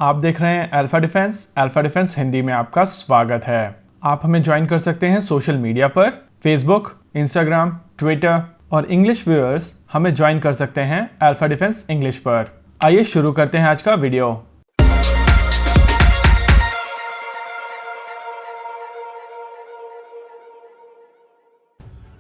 आप देख रहे हैं अल्फा डिफेंस हिंदी में आपका स्वागत है। आप हमें ज्वाइन कर सकते हैं सोशल मीडिया पर, फेसबुक, इंस्टाग्राम, ट्विटर और इंग्लिश व्यूअर्स हमें ज्वाइन कर सकते हैं अल्फा डिफेंस इंग्लिश पर। आइए शुरू करते हैं आज का वीडियो।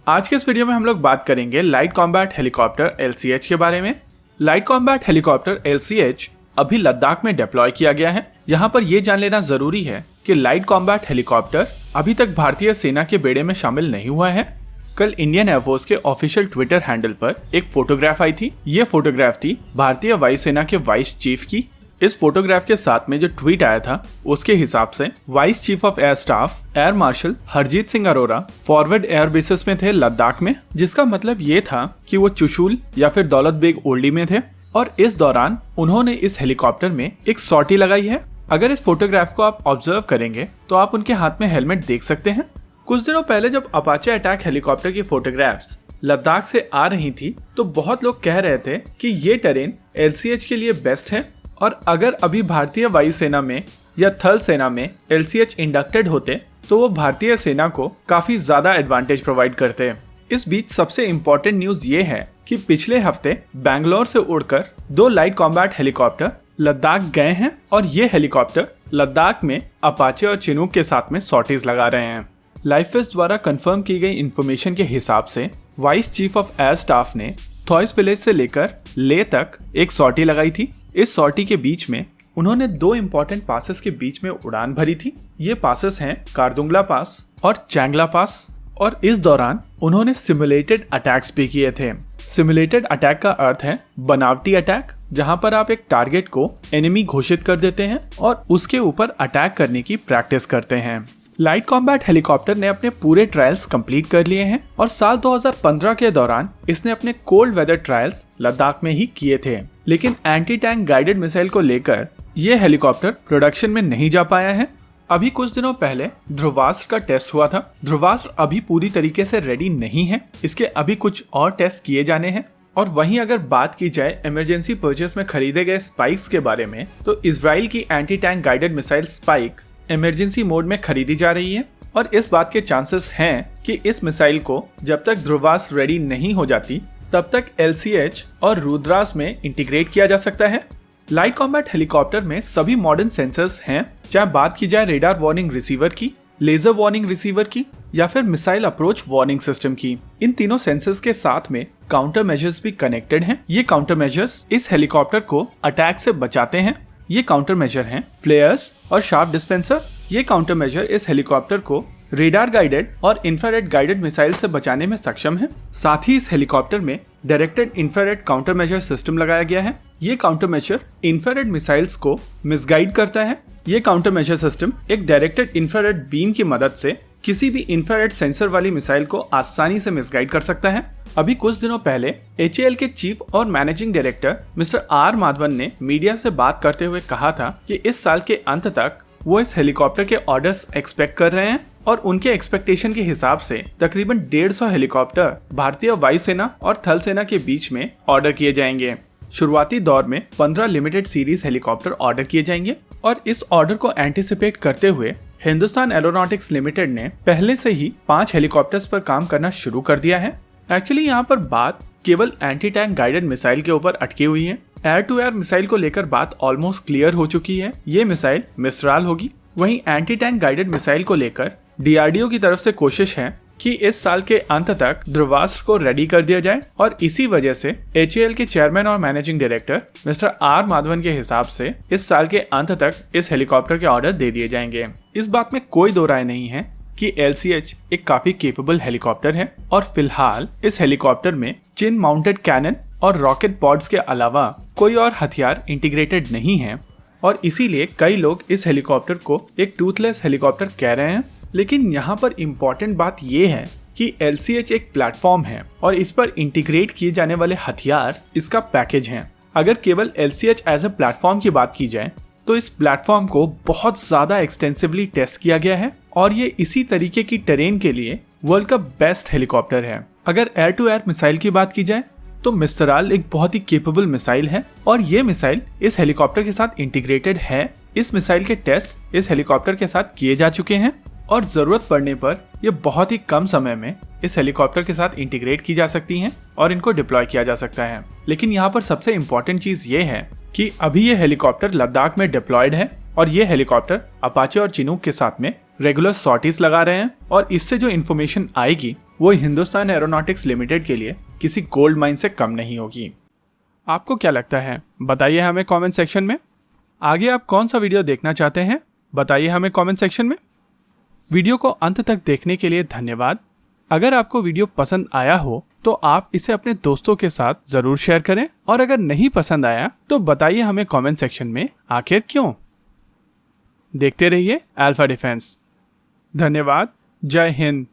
आज के इस वीडियो में हम लोग बात करेंगे लाइट कॉम्बैट हेलीकॉप्टर LCH के बारे में। लाइट कॉम्बैट हेलीकॉप्टर LCH अभी लद्दाख में डिप्लॉय किया गया है। यहाँ पर यह जान लेना जरूरी है कि लाइट कॉम्बैट हेलीकॉप्टर अभी तक भारतीय सेना के बेड़े में शामिल नहीं हुआ है। कल इंडियन एयरफोर्स के ऑफिशियल ट्विटर हैंडल पर एक फोटोग्राफ आई थी। ये फोटोग्राफ थी भारतीय वायुसेना के वाइस चीफ की। इस फोटोग्राफ के साथ में जो ट्वीट आया था उसके हिसाब से vice chief of air staff air marshal Harjeet Singh Arora forward air bases में थे लद्दाख में, जिसका मतलब ये था कि वो चुशूल या फिर दौलत बेग ओल्डी में थे और इस दौरान उन्होंने इस हेलीकॉप्टर में एक सॉर्टी लगाई है। अगर इस फोटोग्राफ को आप ऑब्जर्व करेंगे तो आप उनके हाथ में हेलमेट देख सकते हैं। कुछ दिनों पहले जब अपाचे अटैक हेलीकॉप्टर की फोटोग्राफ्स लद्दाख से आ रही थी तो बहुत लोग कह रहे थे कि ये टेरेन LCH के लिए बेस्ट है और अगर अभी भारतीय वायुसेना में या थल सेना में LCH इंडक्टेड होते तो वो भारतीय सेना को काफी ज्यादा एडवांटेज प्रोवाइड करते। इस बीच सबसे इम्पोर्टेंट न्यूज ये है कि पिछले हफ्ते बैंगलोर से उड़कर 2 लाइट कॉम्बैट हेलीकॉप्टर लद्दाख गए हैं और ये हेलीकॉप्टर लद्दाख में अपाचे और चिनूक के साथ में सॉर्टीज लगा रहे हैं। लाइफवेस्ट द्वारा कंफर्म की गई इंफॉर्मेशन के हिसाब से vice chief of air staff ने थॉइस विलेज से लेकर ले तक एक सॉर्टी लगाई थी। इस सॉर्टी के बीच में उन्होंने 2 इंपॉर्टेंट पासेस के बीच में उड़ान भरी थी। ये पासेस हैं कारदुंगला पास और चैंगला पास और इस दौरान उन्होंने सिमुलेटेड अटैक्स भी किए थे। सिमुलेटेड अटैक का अर्थ है बनावटी अटैक, जहां पर आप एक टारगेट को एनिमी घोषित कर देते हैं और उसके ऊपर अटैक करने की प्रैक्टिस करते हैं। लाइट कॉम्बैट हेलीकॉप्टर ने अपने पूरे ट्रायल्स कंप्लीट कर लिए हैं और साल 2015 के दौरान इसने अपने कोल्ड वेदर ट्रायल्स लद्दाख में ही किए थे, लेकिन एंटी टैंक गाइडेड मिसाइल को लेकर यह हेलीकॉप्टर प्रोडक्शन में नहीं जा पाया है। अभी कुछ दिनों पहले ध्रुवास्त्र का टेस्ट हुआ था। ध्रुवास्त्र अभी पूरी तरीके से रेडी नहीं है, इसके अभी कुछ और टेस्ट किए जाने हैं। और वहीं अगर बात की जाए इमरजेंसी परचेस में खरीदे गए स्पाइक्स के बारे में तो इजराइल की anti tank guided missile spike emergency mode में खरीदी जा रही है और इस बात के चांसेस हैं कि इस मिसाइल को जब तक ध्रुवास्त्र रेडी नहीं हो जाती तब तक LCH और रुद्रास में इंटीग्रेट किया जा सकता है। लाइट कॉम्बैट हेलीकॉप्टर में सभी मॉडर्न सेंसर्स हैं, चाहे बात की जाए रेडार वार्निंग रिसीवर की, लेजर वार्निंग रिसीवर की या फिर मिसाइल अप्रोच वार्निंग सिस्टम की। इन तीनों सेंसर्स के साथ में काउंटर मेजर्स भी कनेक्टेड हैं। ये काउंटर मेजर्स इस हेलीकॉप्टर को अटैक से बचाते हैं। ये काउंटर मेजर हैं फ्लेयर्स और शार्प डिस्पेंसर। ये काउंटर मेजर इस हेलीकॉप्टर को रेडार गाइडेड और इंफ्रारेड गाइडेड मिसाइल से बचाने में सक्षम है। साथ ही इस हेलीकॉप्टर में directed infrared counter measure system लगाया गया है। ये काउंटर मेजर इंफ्रारेड मिसाइल्स को मिसगाइड करता है। ये काउंटर मेजर सिस्टम एक डायरेक्टेड इंफ्रारेड बीम की मदद से किसी भी इंफ्रारेड सेंसर वाली मिसाइल को आसानी से मिसगाइड कर सकता है। अभी कुछ दिनों पहले HAL के चीफ और managing director mister R Madhavan ने मीडिया से बात करते हुए कहा था कि इस साल के अंत तक वो इस हेलीकॉप्टर के ऑर्डर्स एक्सपेक्ट कर रहे हैं और उनके एक्सपेक्टेशन के हिसाब से तकरीबन 150 हेलीकॉप्टर भारतीय वायुसेना और थल सेना के बीच में ऑर्डर किए जाएंगे। शुरुआती दौर में 15 लिमिटेड सीरीज हेलीकॉप्टर ऑर्डर किए जाएंगे और इस ऑर्डर को एंटिसिपेट करते हुए हिंदुस्तान एरोनॉटिक्स लिमिटेड ने पहले से ही 5 हेलीकॉप्टर्स पर काम करना शुरू कर दिया है। एक्चुअली यहाँ पर बात केवल एंटी टैंक गाइडेड मिसाइल के ऊपर अटकी हुई है। एयर टू एयर मिसाइल को लेकर बात ऑलमोस्ट क्लियर हो चुकी है। ये मिसाइल मिस्राल होगी। वहीं एंटी टैंक गाइडेड मिसाइल को लेकर DRDO की तरफ से कोशिश है कि इस साल के अंत तक ध्रुवास्त्र को रेडी कर दिया जाए और इसी वजह से HAL के चेयरमैन और managing director mister R Madhavan के हिसाब से इस साल के अंत तक इस हेलीकॉप्टर के ऑर्डर दे दिए जाएंगे। इस बात में कोई दो राय नहीं है कि LCH एक काफी केपेबल हेलीकॉप्टर है और फिलहाल इस हेलीकॉप्टर में चिन माउंटेड कैनन और रॉकेट पॉड्स के अलावा कोई और हथियार इंटीग्रेटेड नहीं है और इसीलिए कई लोग इस हेलीकॉप्टर को एक टूथलेस हेलीकॉप्टर कह रहे हैं। लेकिन यहाँ पर इम्पोर्टेंट बात यह है कि LCH एक प्लेटफॉर्म है और इस पर इंटीग्रेट किए जाने वाले हथियार इसका पैकेज हैं। अगर केवल LCH एज ए प्लेटफॉर्म की बात की जाए तो इस प्लेटफॉर्म को बहुत ज्यादा एक्सटेंसिवली टेस्ट किया गया है और ये इसी तरीके की टेरेन के लिए वर्ल्ड का बेस्ट हेलीकॉप्टर है। अगर एयर टू एयर मिसाइल की बात की जाए तो मिस्राल एक बहुत ही केपेबल मिसाइल है और ये मिसाइल इस हेलीकॉप्टर के साथ इंटीग्रेटेड है। इस मिसाइल के टेस्ट इस हेलीकॉप्टर के साथ किए जा चुके हैं और जरूरत पड़ने पर ये बहुत ही कम समय में इस हेलीकॉप्टर के साथ इंटीग्रेट की जा सकती हैं और इनको डिप्लॉय किया जा सकता है। लेकिन यहाँ पर सबसे इम्पोर्टेंट चीज ये है कि अभी ये हेलीकॉप्टर लद्दाख में डिप्लॉयड है और ये हेलीकॉप्टर अपाचे और चिनूक के साथ में रेगुलर सॉर्टीज लगा रहे हैं और इससे जो इन्फॉर्मेशन आएगी वो हिंदुस्तान एरोनॉटिक्स लिमिटेड के लिए किसी गोल्ड माइन से कम नहीं होगी। आपको क्या लगता है बताइए हमें कमेंट सेक्शन में। आगे आप कौन सा वीडियो देखना चाहते हैं बताइए हमें कमेंट सेक्शन में। वीडियो को अंत तक देखने के लिए धन्यवाद। अगर आपको वीडियो पसंद आया हो तो आप इसे अपने दोस्तों के साथ जरूर शेयर करें और अगर नहीं पसंद आया तो बताइए हमें कमेंट सेक्शन में आखिर क्यों। देखते रहिए अल्फा डिफेंस। धन्यवाद। जय हिंद।